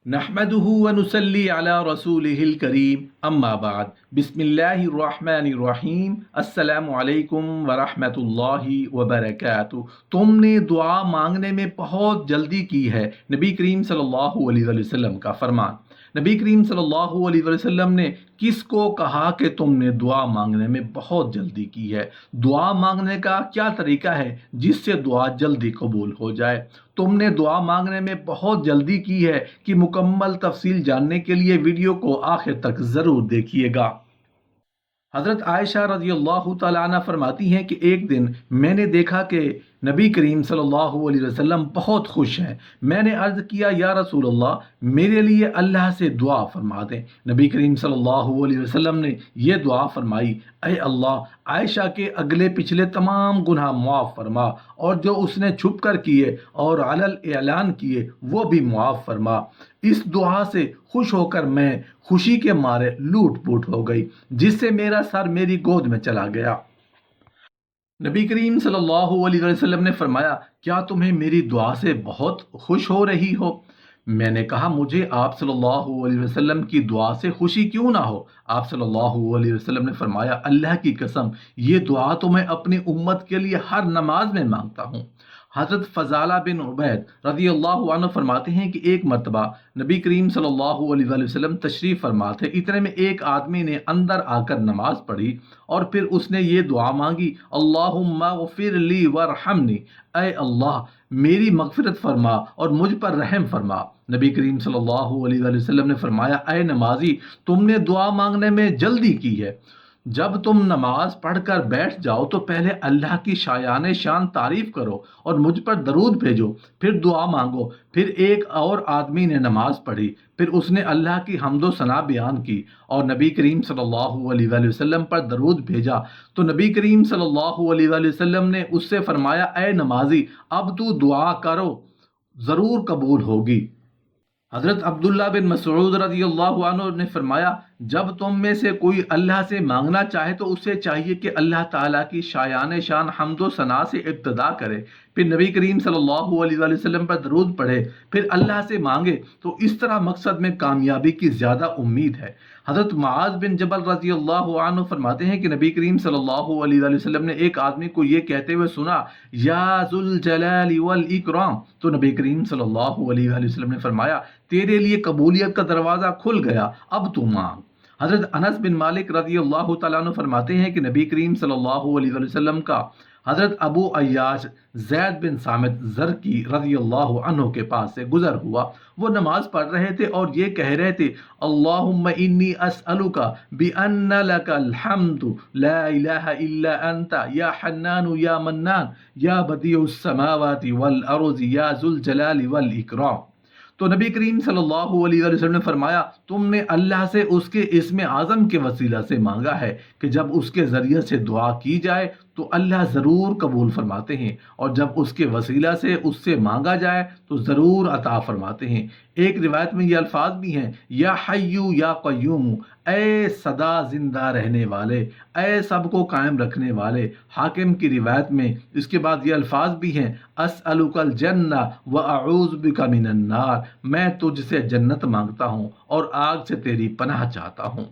نحمده ونصلي على رسوله الكريم اما بعد بسم اللہ الرحمن الرحیم السلام علیکم ورحمۃ اللہ وبرکاتہ۔ تم نے دعا مانگنے میں بہت جلدی کی ہے، نبی کریم صلی اللہ علیہ وسلم کا فرمان۔ نبی کریم صلی اللہ علیہ وسلم نے کس کو کہا کہ تم نے دعا مانگنے میں بہت جلدی کی ہے؟ دعا مانگنے کا کیا طریقہ ہے جس سے دعا جلدی قبول ہو جائے؟ تم نے دعا مانگنے میں بہت جلدی کی ہے کہ مکمل تفصیل جاننے کے لیے ویڈیو کو آخر تک ضرور دیکھیے گا۔ حضرت عائشہ رضی اللہ تعالیٰ عنہ فرماتی ہیں کہ ایک دن میں نے دیکھا کہ نبی کریم صلی اللہ علیہ وسلم بہت خوش ہیں۔ میں نے عرض کیا یا رسول اللہ، میرے لیے اللہ سے دعا فرما دیں۔ نبی کریم صلی اللہ علیہ وسلم نے یہ دعا فرمائی، اے اللہ، عائشہ کے اگلے پچھلے تمام گناہ معاف فرما، اور جو اس نے چھپ کر کیے اور علل اعلان کیے وہ بھی معاف فرما۔ اس دعا سے خوش ہو کر میں خوشی کے مارے لوٹ پوٹ ہو گئی، جس سے میرا سر میری گود میں چلا گیا۔ نبی کریم صلی اللہ علیہ وسلم نے فرمایا، کیا تمہیں میری دعا سے بہت خوش ہو رہی ہو؟ میں نے کہا، مجھے آپ صلی اللہ علیہ وسلم کی دعا سے خوشی کیوں نہ ہو؟ آپ صلی اللہ علیہ وسلم نے فرمایا، اللہ کی قسم، یہ دعا تو میں اپنی امت کے لیے ہر نماز میں مانگتا ہوں۔ حضرت فضالہ بن عبید رضی اللہ عنہ فرماتے ہیں کہ ایک مرتبہ نبی کریم صلی اللہ علیہ وسلم تشریف فرما تھے، اتنے میں ایک آدمی نے اندر آ کر نماز پڑھی اور پھر اس نے یہ دعا مانگی، اللہم اغفر لی وارحمنی، اے اللہ میری مغفرت فرما اور مجھ پر رحم فرما۔ نبی کریم صلی اللہ علیہ وسلم نے فرمایا، اے نمازی، تم نے دعا مانگنے میں جلدی کی ہے۔ جب تم نماز پڑھ کر بیٹھ جاؤ تو پہلے اللہ کی شایان شان تعریف کرو اور مجھ پر درود بھیجو، پھر دعا مانگو۔ پھر ایک اور آدمی نے نماز پڑھی، پھر اس نے اللہ کی حمد و ثنا بیان کی اور نبی کریم صلی اللہ علیہ وسلم پر درود بھیجا، تو نبی کریم صلی اللہ علیہ وسلم نے اس سے فرمایا، اے نمازی، اب تو دعا کرو، ضرور قبول ہوگی۔ حضرت عبداللہ بن مسعود رضی اللہ عنہ نے فرمایا، جب تم میں سے کوئی اللہ سے مانگنا چاہے تو اسے چاہیے کہ اللہ تعالیٰ کی شایان شان حمد و ثنا سے ابتدا کرے، پھر نبی کریم صلی اللہ علیہ وسلم پر درود پڑھے، پھر اللہ سے مانگے، تو اس طرح مقصد میں کامیابی کی زیادہ امید ہے۔ حضرت معاذ بن جبل رضی اللہ عنہ فرماتے ہیں کہ نبی کریم صلی اللہ علیہ وسلم نے ایک آدمی کو یہ کہتے ہوئے سنا، یا ذو الجلال والاکرام، تو نبی کریم صلی اللہ علیہ وسلم نے فرمایا، تیرے لیے قبولیت کا دروازہ کھل گیا، اب تو مانگ۔ حضرت انس بن مالک رضی اللہ تعالیٰ عنہ فرماتے ہیں کہ نبی کریم صلی اللہ علیہ وسلم کا حضرت ابو عیاش زید بن صامت زرقی رضی اللہ عنہ کے پاس سے گزر ہوا۔ وہ نماز پڑھ رہے تھے اور یہ کہہ رہے تھے، اللہم انی اسألک بان لک الحمد لا الہ الا انت یا حنان یا منان یا بدیع السماوات والارض یا ذو الجلال والاکرام۔ تو نبی کریم صلی اللہ علیہ وسلم نے فرمایا، تم نے اللہ سے اس کے اسم اعظم کے وسیلہ سے مانگا ہے کہ جب اس کے ذریعے سے دعا کی جائے تو اللہ ضرور قبول فرماتے ہیں، اور جب اس کے وسیلہ سے اس سے مانگا جائے تو ضرور عطا فرماتے ہیں۔ ایک روایت میں یہ الفاظ بھی ہیں، یا حیو یا قیوم، اے سدا زندہ رہنے والے، اے سب کو قائم رکھنے والے۔ حاکم کی روایت میں اس کے بعد یہ الفاظ بھی ہیں، اسألک الجنہ واعوذ بک من النار، میں تجھ سے جنت مانگتا ہوں اور آگ سے تیری پناہ چاہتا ہوں۔